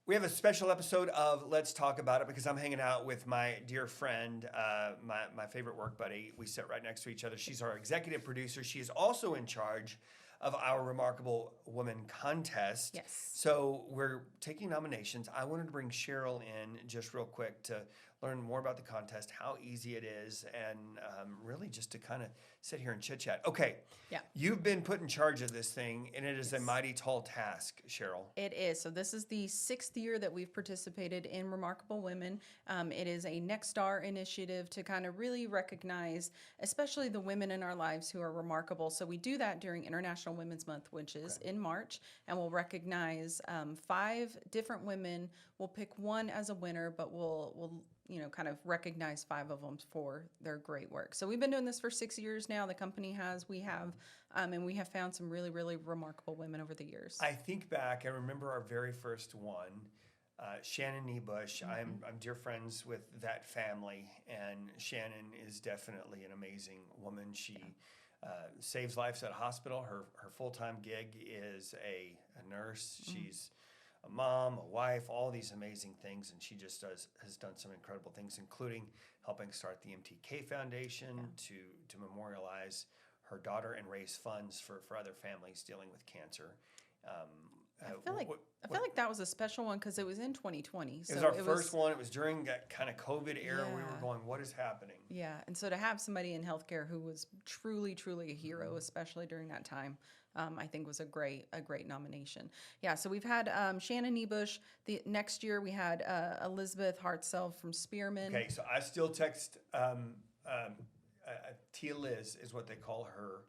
We have a special episode of Let's Talk About It because I'm hanging out with my dear friend, my favorite work buddy. We sit right next to each other. She's our executive producer. She is also in charge of our Remarkable Woman contest. Yes. So we're taking nominations. I wanted to bring Cheryl in just real quick to learn more about the contest, how easy it is, and really just to kind of sit here and chit chat. Okay. Yeah. You've been put in charge of this thing, and it is a mighty tall task, Cheryl. It is. So this is the 6th year that we've participated in Remarkable Women. It is a Next Star initiative to kind of really recognize, especially the women in our lives who are remarkable. So we do that during International Women's Month, which is in March, and we'll recognize 5 different women. We'll pick one as a winner, but we'll kind of recognize 5 of them for their great work. So we've been doing this for 6 years now. The company has, we have, and we have found some really, really remarkable women over the years. I think back, I remember our very first one, Shannon Niebush. Mm-hmm. I'm dear friends with that family, and Shannon is definitely an amazing woman. She saves lives at a hospital. Her full-time gig is a nurse. She's a mom, a wife, all these amazing things, and she just has done some incredible things, including helping start the MTK Foundation to memorialize her daughter and raise funds for other families dealing with cancer. I feel like that was a special one because it was in 2020. So it was our first one. It was during that kind of COVID era. We were Yeah. going, what is happening? Yeah, and so to have somebody in healthcare who was truly, truly a hero, especially during that time, I think was a great nomination. Yeah, so we've had Shannon Niebush. The next year we had Elizabeth Hartzell from Spearman. Okay, so I still text Tia Liz is what they call her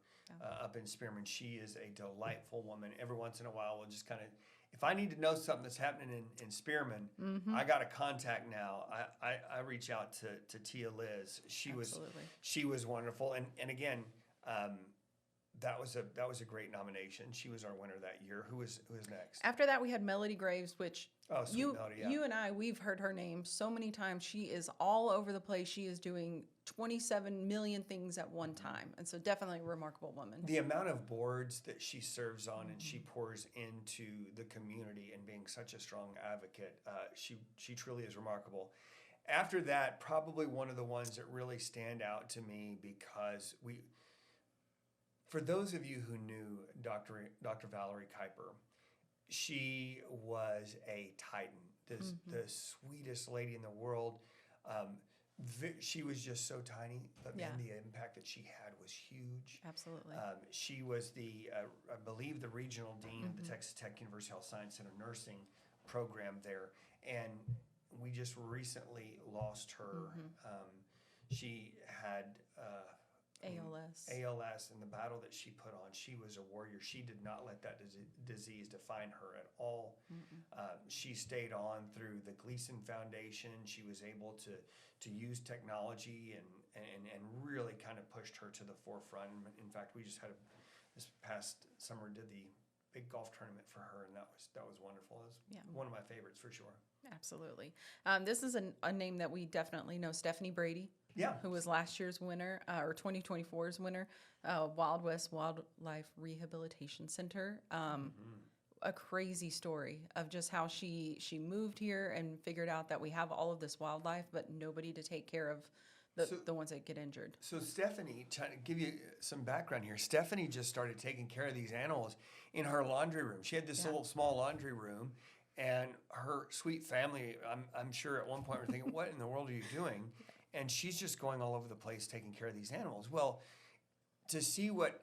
up in Spearman. She is a delightful woman. Every once in a while, we'll just kind of, if I need to know something that's happening in Spearman, I got a contact now. I reach out to Tia Liz. She was wonderful, and again. That was a great nomination. She was our winner that year. Who was next? After that, we had Melody Graves, which Melody, yeah. you and I, we've heard her name so many times. She is all over the place. She is doing 27 million things at one time, and so definitely a remarkable woman. The amount of boards that she serves on and she pours into the community and being such a strong advocate, she truly is remarkable. After that, probably one of the ones that really stand out to me because for those of you who knew Dr. Valerie Kuiper, she was a titan, the sweetest lady in the world. She was just so tiny, but man, the impact that she had was huge. Absolutely. She was I believe, the regional dean of the Texas Tech University Health Science Center nursing program there, and we just recently lost her. She had ALS, and the battle that she put on, she was a warrior. She did not let that disease define her at all. She stayed on through the Gleason Foundation. She was able to use technology and really kind of pushed her to the forefront. In fact, we just had this past summer did the big golf tournament for her, and that was wonderful. It was one of my favorites for sure. Absolutely. This is a name that we definitely know, Stephanie Brady. Yeah. Who was last year's winner, or 2024's winner, Wild West Wildlife Rehabilitation Center. A crazy story of just how she moved here and figured out that we have all of this wildlife, but nobody to take care of the ones that get injured. So Stephanie, trying to give you some background here, Stephanie just started taking care of these animals in her laundry room. She had this little small laundry room, and her sweet family, I'm sure at one point were thinking, what in the world are you doing? And she's just going all over the place taking care of these animals. Well, to see what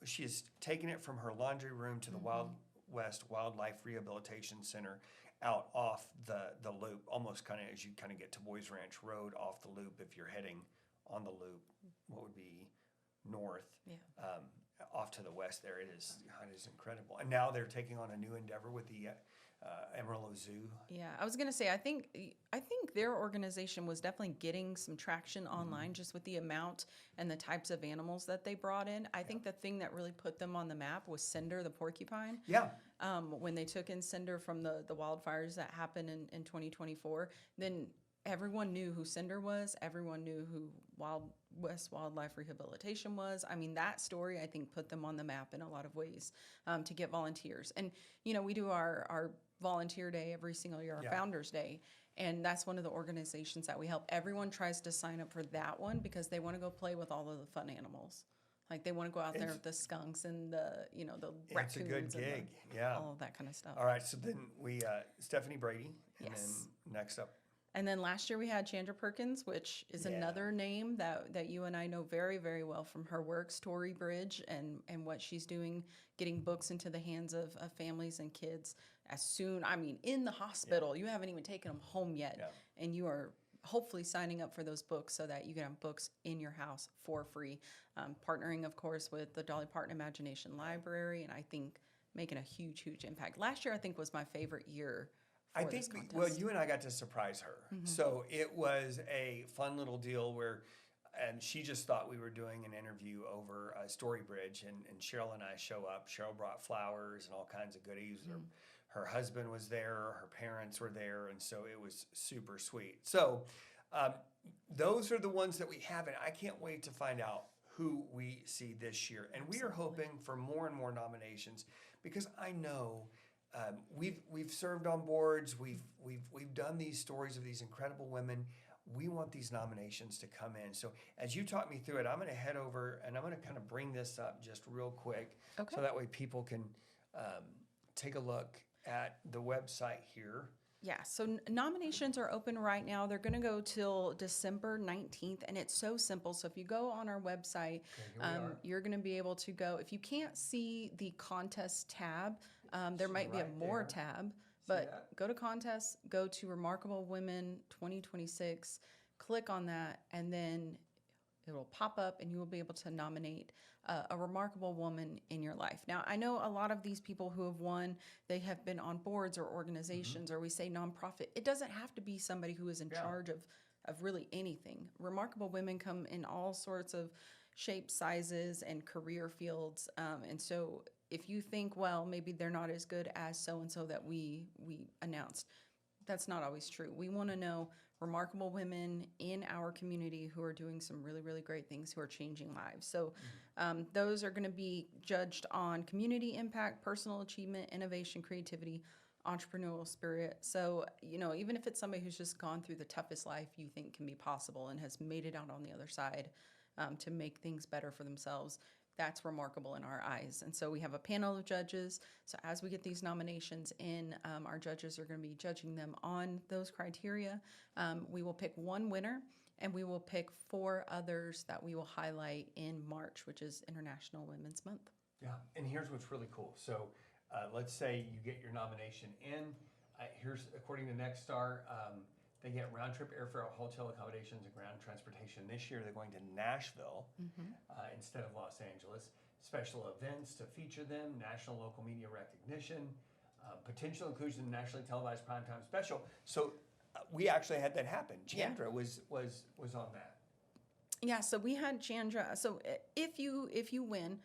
she has taken it from her laundry room to the Wild West Wildlife Rehabilitation Center out off the loop, almost kind of as you kind of get to Boys Ranch Road off the loop if you're heading on the loop, what would be north, off to the west there. It is incredible. And now they're taking on a new endeavor with the Amarillo Zoo. Yeah, I was going to say, I think their organization was definitely getting some traction online just with the amount and the types of animals that they brought in. I think the thing that really put them on the map was Cinder, the porcupine. Yeah. When they took in Cinder from the wildfires that happened in 2024, then everyone knew who Cinder was. Everyone knew who Wild West Wildlife Rehabilitation was. I mean, that story, I think, put them on the map in a lot of ways to get volunteers. And, we do our Volunteer Day every single year, our Yeah. Founders Day. And that's one of the organizations that we help. Everyone tries to sign up for that one because they want to go play with all of the fun animals. Like they want to go out there It's- with the skunks and the, you know, the It's a raccoons good and gig. Yeah. all of that kind of stuff. All right. So then we, Stephanie Brady. And Yes. then next up. And then last year we had Chandra Perkins, which is Yeah. another name that you and I know very, very well from her work, Story Bridge, and what she's doing, getting books into the hands of families and kids as soon, I mean, in the hospital. You haven't even taken them home yet. Yeah. And you are hopefully signing up for those books so that you can have books in your house for free. Partnering, of course, with the Dolly Parton Imagination Library, and I think making a huge, huge impact. Last year, I think, was my favorite year for I this think, contest. well, you and I got to surprise her. So it was a fun little deal where, and she just thought we were doing an interview over Story Bridge, and Cheryl and I show up. Cheryl brought flowers and all kinds of goodies. Her husband was there, her parents were there, and so it was super sweet. So those are the ones that we have, and I can't wait to find out who we see this year. And we are hoping for more and more nominations because I know we've served on boards, we've done these stories of these incredible women. We want these nominations to come in. So as you talk me through it, I'm going to head over and I'm going to kind of bring this up just real quick, Okay. so that way people can take a look at the website here. Yeah, so nominations are open right now. They're going to go till December 19th, and it's so simple. So if you go on our website, here we are. you're going to be able to go. If you can't see the contest tab, there might be a right more there. tab, that? but go to contest, go to Remarkable Women 2026, click on that, and then it will pop up and you will be able to nominate a remarkable woman in your life. Now, I know a lot of these people who have won, they have been on boards or organizations, or we say nonprofit. It doesn't have to be somebody who is in charge of really anything. Remarkable women come in all sorts of shapes, sizes, and career fields. And so if you think, well, maybe they're not as good as so-and-so that we announced, that's not always true. We want to know remarkable women in our community who are doing some really, really great things, who are changing lives. So those are going to be judged on community impact, personal achievement, innovation, creativity, entrepreneurial spirit. So, you know, even if it's somebody who's just gone through the toughest life you think can be possible and has made it out on the other side to make things better for themselves, that's remarkable in our eyes. And so we have a panel of judges. So as we get these nominations in, our judges are going to be judging them on those criteria. We will pick one winner, and we will pick 4 others that we will highlight in March, which is International Women's Month. Yeah, and here's what's really cool. So let's say you get your nomination in. Here's, according to Nextstar, they get round-trip airfare, hotel accommodations, and ground transportation. This year, they're going to Nashville instead of Los Angeles. Special events to feature them, national local media recognition, potential inclusion in nationally televised primetime special. So we actually had that happen. Chandra was on that. Yeah, so we had Chandra. So if you win,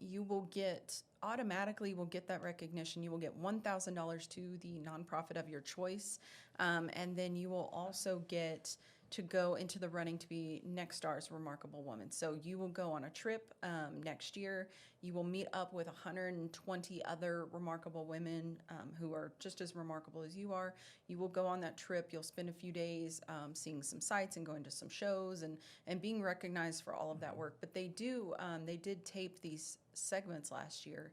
you will get automatically will get that recognition. You will get $1,000 to the nonprofit of your choice, and then you will also get to go into the running to be Nextstar's Remarkable Woman. So you will go on a trip next year. You will meet up with 120 other remarkable women who are just as remarkable as you are. You will go on that trip. You'll spend a few days seeing some sights and going to some shows and being recognized for all of that work. But they did tape these segments last year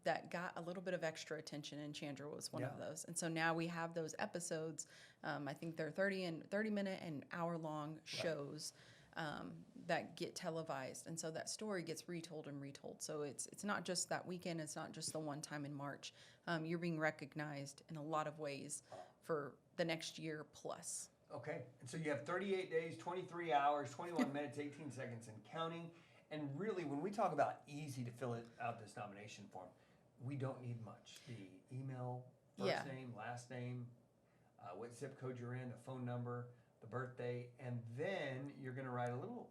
that got a little bit of extra attention, and Chandra was one of those. And so now we have those episodes. I think they're 30-minute and hour-long shows that get televised, and so that story gets retold and retold. So it's not just that weekend. It's not just the one time in March. You're being recognized in a lot of ways for the next year plus. Okay, and so you have 38 days, 23 hours, 21 minutes, 18 seconds, and counting. And really, when we talk about easy to fill out this nomination form, we don't need much. The email, first name, last name, what zip code you're in, the phone number, the birthday, and then you're going to write a little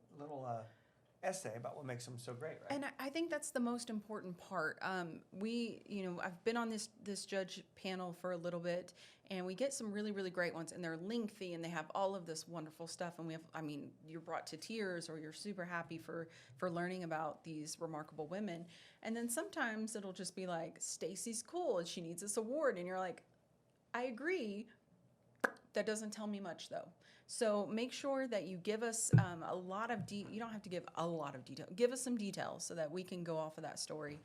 essay about what makes them so great, right? And I think that's the most important part. I've been on this judge panel for a little bit, and we get some really, really great ones, and they're lengthy, and they have all of this wonderful stuff. And you're brought to tears, or you're super happy for learning about these remarkable women. And then sometimes it'll just be like, Stacy's cool, and she needs this award, and you're like, I agree. That doesn't tell me much, though. So make sure that you give us a lot of you don't have to give a lot of detail. Give us some details so that we can go off of that story.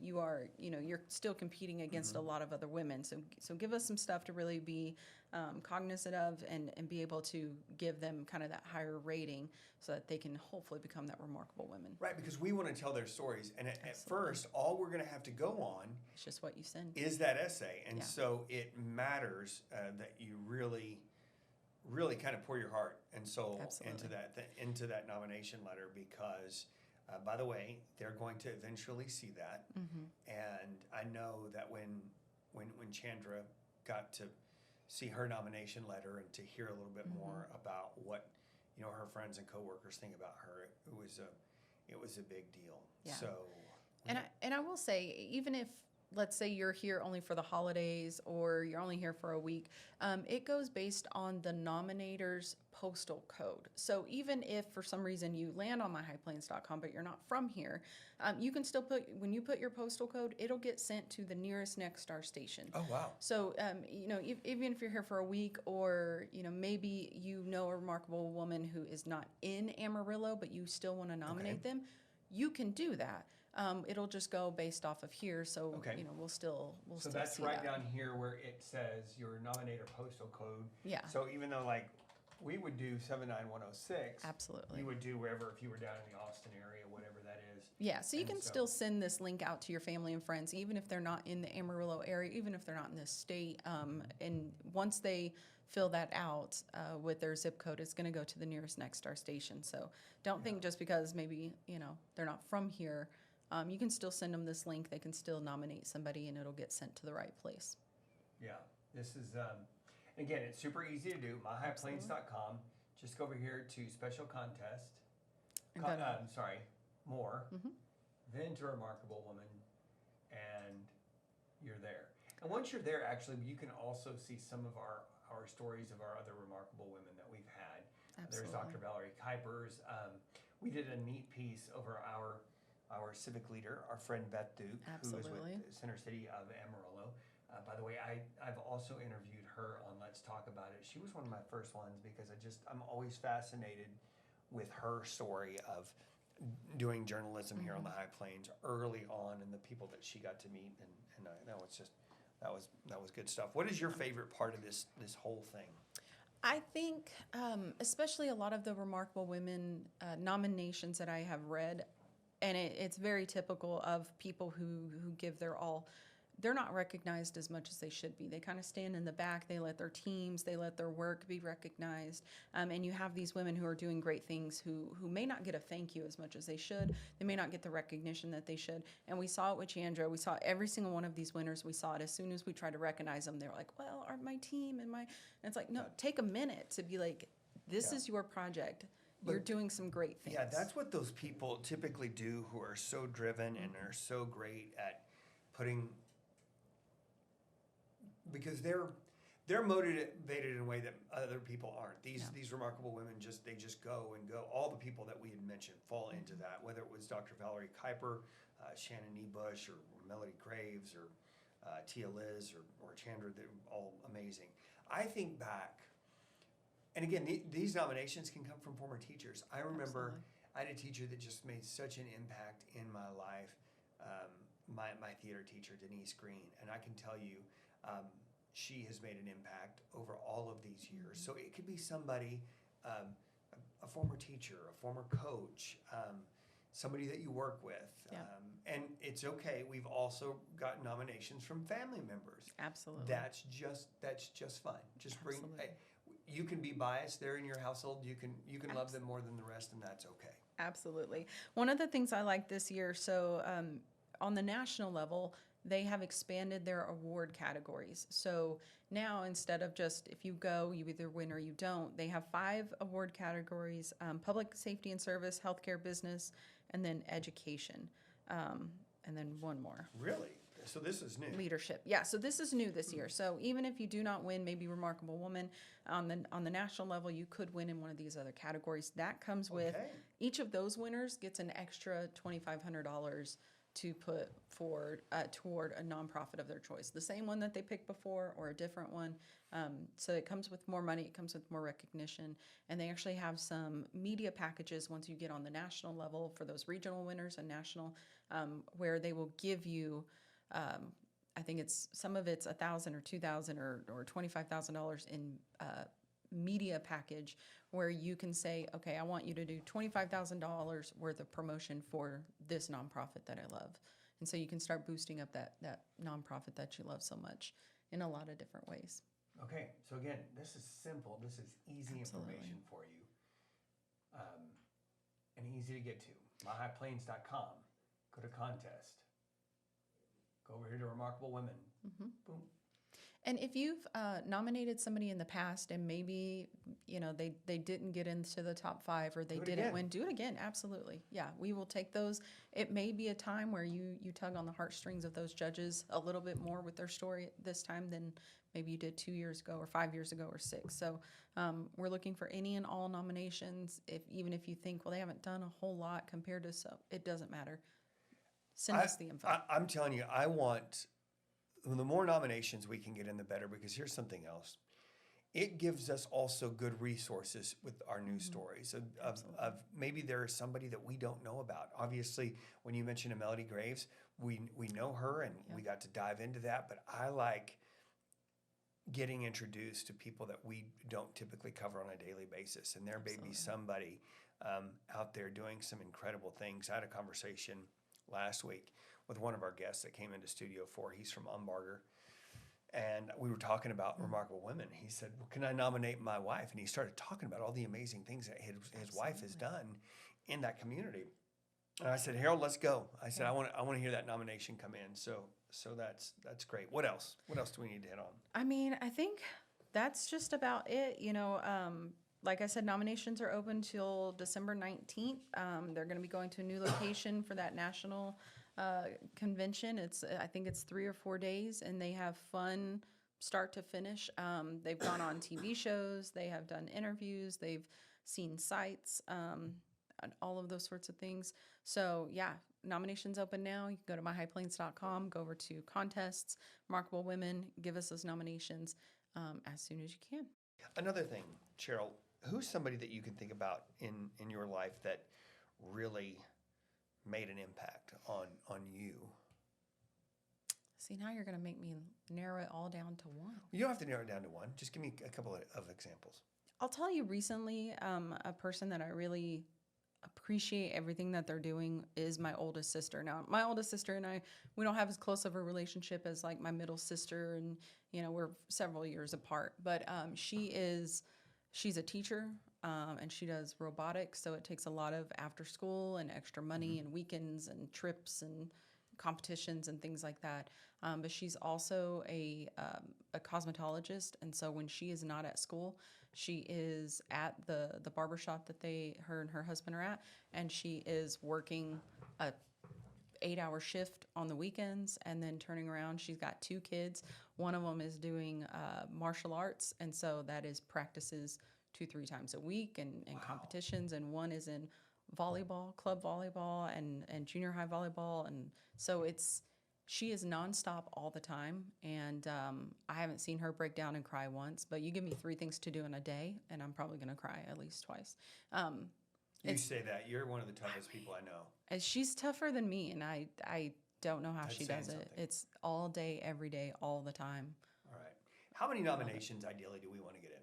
You're still competing against a lot of other women. So give us some stuff to really be cognizant of and be able to give them kind of that higher rating so that they can hopefully become that remarkable women. Right, because we want to tell their stories. And at Absolutely. first, all we're going to have to go on It's just what you send. is that essay. And Yeah. so it matters that you really kind of pour your heart and soul Absolutely. into that nomination letter, because by the way, they're going to eventually see that. And I know that when Chandra got to see her nomination letter and to hear a little bit more about what her friends and coworkers think about her, it was a big deal. Yeah. So And I will say, even if, let's say you're here only for the holidays or you're only here for a week, it goes based on the nominator's postal code. So even if for some reason you land on myhighplains.com but you're not from here, you can still when you put your postal code, it'll get sent to the nearest Next Star station. oh wow. So, even if you're here for a week, or maybe a remarkable woman who is not in Amarillo, but you still want to nominate them, you can do that. It'll just go based off of here. So, Okay. we'll still So see that's right that. down here where it says your nominator postal code. Yeah. So even though we would do 79106, Absolutely. you would do wherever, if you were down in the Austin area, whatever that is. Yeah, so you And can still send this link out to your family and friends, even if they're not in the Amarillo area, even if they're not in this state. And once they fill that out with their zip code, it's going to go to the nearest Next Star station. So don't think just because maybe they're not from here, you can still send them this link. They can still nominate somebody, and it'll get sent to the right place. Yeah, this is, again, it's super easy to do. myhighplains.com. Just go over here to special contest. And go to- More. Then to Remarkable Woman, and you're there. And once you're there, actually, you can also see some of our stories of our other remarkable women that we've had. There's Absolutely. Dr. Valerie Kuipers. We did a neat piece over our civic leader, our friend Beth Duke, who Absolutely. is with Center City of Amarillo. By the way, I've also interviewed her on Let's Talk About It. She was one of my first ones because I'm always fascinated with her story of doing journalism here on the High Plains early on, and the people that she got to meet, and that was good stuff. What is your favorite part of this whole thing? I think, especially a lot of the remarkable women nominations that I have read, and it's very typical of people who give their all. They're not recognized as much as they should be. They kind of stand in the back. They let their teams, they let their work be recognized. And you have these women who are doing great things who may not get a thank you as much as they should. They may not get the recognition that they should. And we saw it with Chandra. We saw every single one of these winners. We saw it as soon as we tried to recognize them. They were like, well, my team and it's like, no, take a minute to be like, this is your project. You're doing some great things. Yeah, that's what those people typically do who are so driven and are so great at putting, because they're motivated in a way that other people aren't. These remarkable women just go and go. All the people that we had mentioned fall into that, whether it was Dr. Valerie Kuiper, Shannon Nebush, or Melody Graves, or Tia Liz, or Chandra. They're all amazing. I think back, and again, these nominations can come from former teachers. I remember I had a teacher that just made such an impact in my life, my theater teacher, Denise Green, and I can tell you, she has made an impact over all of these years. So it could be somebody, a former teacher, a former coach, somebody that you work with. Yeah. And it's okay. We've also got nominations from family members. Absolutely. That's just fun. Just bring. Absolutely. You can be biased there in your household. You can love them more than the rest, and that's okay. Absolutely. One of the things I like this year, so on the national level, they have expanded their award categories. So now instead of just if you go, you either win or you don't, they have 5 award categories: public safety and service, healthcare, business, and then education, and then one more. Really? So this is new. Leadership. Yeah, so this is new this year. So even if you do not win, maybe Remarkable Woman on the national level, you could win in one of these other categories. That comes with Okay. each of those winners gets an extra $2,500 to put forward toward a nonprofit of their choice, the same one that they picked before or a different one. So it comes with more money, it comes with more recognition, and they actually have some media packages once you get on the national level for those regional winners and national, where they will give you. I think it's some of it's $1,000 or $2,000 or $25,000 in media package where you can say, okay, I want you to do $25,000 worth of promotion for this nonprofit that I love, and so you can start boosting up that nonprofit that you love so much in a lot of different ways. Okay, so again, this is simple. This is easy Absolutely. information for you, and easy to get to. MyHighPlains.com. Go to contest. Go over here to Remarkable Women. Mm-hmm. Boom. And if you've nominated somebody in the past and maybe they didn't get into the top 5 or they Do it didn't again. win, do it again. Absolutely, yeah. We will take those. It may be a time where you tug on the heartstrings of those judges a little bit more with their story this time than maybe you did 2 years ago or 5 years ago or 6. So we're looking for any and all nominations. Even if you think, well, they haven't done a whole lot compared to it doesn't matter. Send us the info. I'm telling you, I want the more nominations we can get in, the better. Because here's something else: it gives us also good resources with our news stories of maybe there is somebody that we don't know about. Obviously, when you mentioned Melody Graves, we know her and we got to dive into that. But I like getting introduced to people that we don't typically cover on a daily basis, and there may be somebody out there doing some incredible things. I had a conversation last week with one of our guests that came into Studio 4. He's from Umbarger. And we were talking about Remarkable Women. He said, well, can I nominate my wife? And he started talking about all the amazing things that his wife has done in that community. And I said, Harold, let's go. I said, I want to hear that nomination come in. So that's great. What else? What else do we need to hit on? I mean, I think that's just about it. Like I said, nominations are open till December 19th. They're going to be going to a new location for that national convention. I think it's 3 or 4 days, and they have fun start to finish. They've gone on TV shows, they have done interviews, they've seen sites, and all of those sorts of things. So yeah, nominations open now. You can go to myhighplains.com, go over to contests, Remarkable Women, give us those nominations as soon as you can. Another thing, Cheryl, who's somebody that you can think about in your life that really made an impact on you? See, now you're going to make me narrow it all down to one. You don't have to narrow it down to one. Just give me a couple of examples. I'll tell you recently, a person that I really appreciate everything that they're doing is my oldest sister. Now, my oldest sister and I, we don't have as close of a relationship as like my middle sister, and we're several years apart. But she's a teacher, and she does robotics, so it takes a lot of after school and extra money and weekends and trips and competitions and things like that. But she's also a cosmetologist, and so when she is not at school, she is at the barbershop that her and her husband are at, and she is working a 8-hour shift on the weekends and then turning around. She's got 2 kids. One of them is doing martial arts, and so that is practices 2-3 times a week and competitions, and one is in volleyball, club volleyball and junior high volleyball, and so she is nonstop all the time, and I haven't seen her break down and cry once. But you give me 3 things to do in a day, and I'm probably going to cry at least twice. You say that. You're one of the toughest people I know. And she's tougher than me, and I don't know how That's she saying does it. something. It's all day, every day, all the time. All right. How many nominations ideally do we want to get in?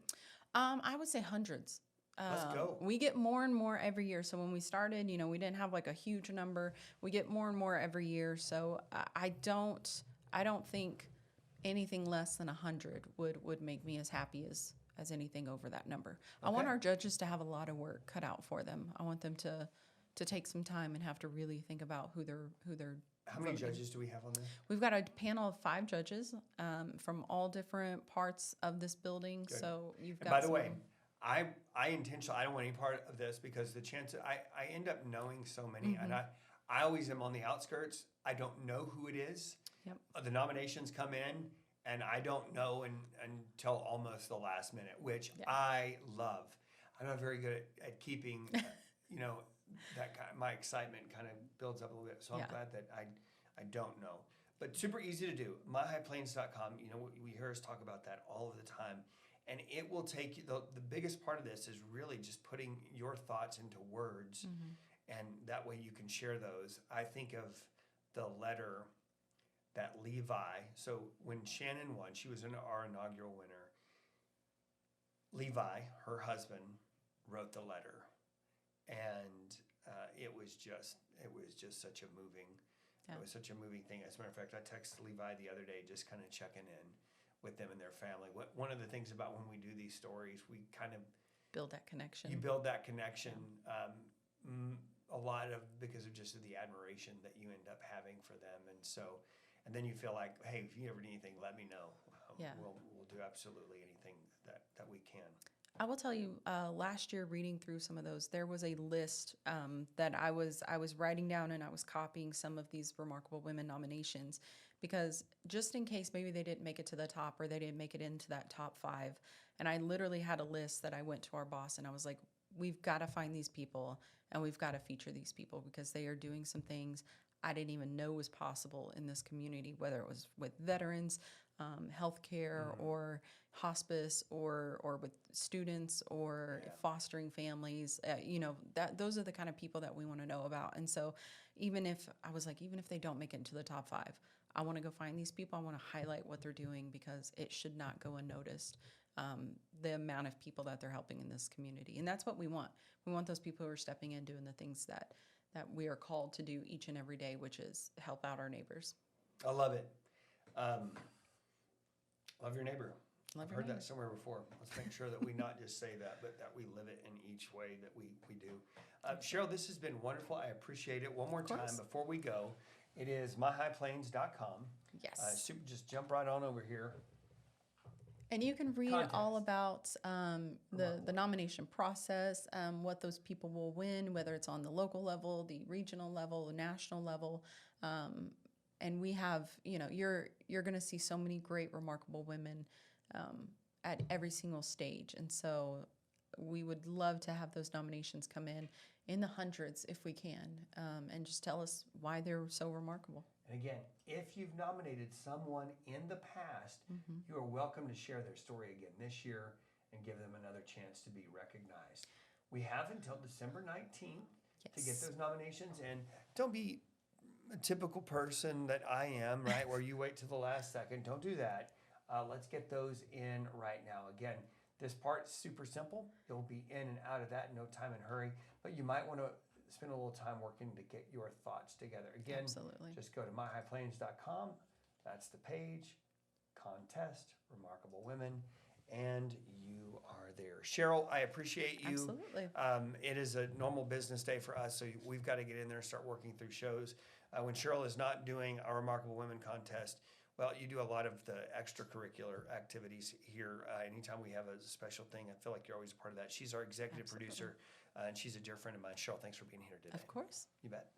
I would say hundreds. Let's go. We get more and more every year. So when we started, we didn't have like a huge number. We get more and more every year. So I don't think anything less than 100 would make me as happy as anything over that number. I want our judges to have a lot of work cut out for them. I want them to take some time and have to really think about who they're How many voting. judges do we have on this? We've got a panel of 5 judges from all different parts of this building. Good. So you've And got by the way, some- I intentionally, I don't want any part of this because the chance I end up knowing so many, Mm-hmm. and I always am on the outskirts. I don't know who it is. Yep. The nominations come in, and I don't know until almost the last minute, which Yeah. I love. I'm not very good at keeping, that kind my excitement kind of builds up a little bit. So I'm Yeah. glad that I don't know. But super easy to do. MyHighPlains.com, we hear us talk about that all of the time. And it will take you, the biggest part of this is really just putting your thoughts into words. And that way you can share those. I think of the letter that Levi, so when Shannon won, she was our inaugural winner. Levi, her husband, wrote the letter. And it was just such a moving, Yeah. it was such a moving thing. As a matter of fact, I texted Levi the other day, just kind of checking in with them and their family. One of the things about when we do these stories, we kind of build that connection. you build that connection. A lot of because of just the admiration that you end up having for them, and then you feel like, hey, if you ever need anything, let me know. Yeah. We'll do absolutely anything that we can. I will tell you, last year reading through some of those, there was a list that I was writing down, and I was copying some of these Remarkable Women nominations because just in case maybe they didn't make it to the top or they didn't make it into that top 5, and I literally had a list that I went to our boss and I was like, we've got to find these people and we've got to feature these people because they are doing some things I didn't even know was possible in this community, whether it was with veterans, healthcare, or hospice, or with students, or fostering families. Those are the kind of people that we want to know about. And so, even if they don't make it into the top 5, I want to go find these people. I want to highlight what they're doing because it should not go unnoticed. The amount of people that they're helping in this community, and that's what we want. We want those people who are stepping in, doing the things that we are called to do each and every day, which is help out our neighbors. I love it. Love your neighbor. Love I've your heard neighbor. that somewhere before. Let's make sure that we not just say that, but that we live it in each way that we do. Cheryl, this has been wonderful. I appreciate it. One more time course. before we go, it is myhighplains.com. Yes. Just jump right on over here. And you can read Context. all about the nomination process, what those people will win, whether it's on the local level, the regional level, the national level. And we have, you're going to see so many great, remarkable women at every single stage. And so we would love to have those nominations come in the hundreds if we can, and just tell us why they're so remarkable. And again, if you've nominated someone in the past, you are welcome to share their story again this year and give them another chance to be recognized. We have until December 19th to get Yes. those nominations in. Don't be a typical person that I am, right, where you wait till the last second. Don't do that. Let's get those in right now. Again, this part's super simple. You'll be in and out of that in no time and hurry, but you might want to spend a little time working to get your thoughts together. Again, Absolutely. just go to myhighplains.com. That's the page, contest, remarkable women, and you are there. Cheryl, I appreciate you. Absolutely. It is a normal business day for us, so we've got to get in there and start working through shows. When Cheryl is not doing our Remarkable Women contest, well, you do a lot of the extracurricular activities here. Anytime we have a special thing, I feel like you're always a part of that. She's our executive Absolutely. producer, and she's a dear friend of mine. Cheryl, thanks for being here today. Of course. You bet.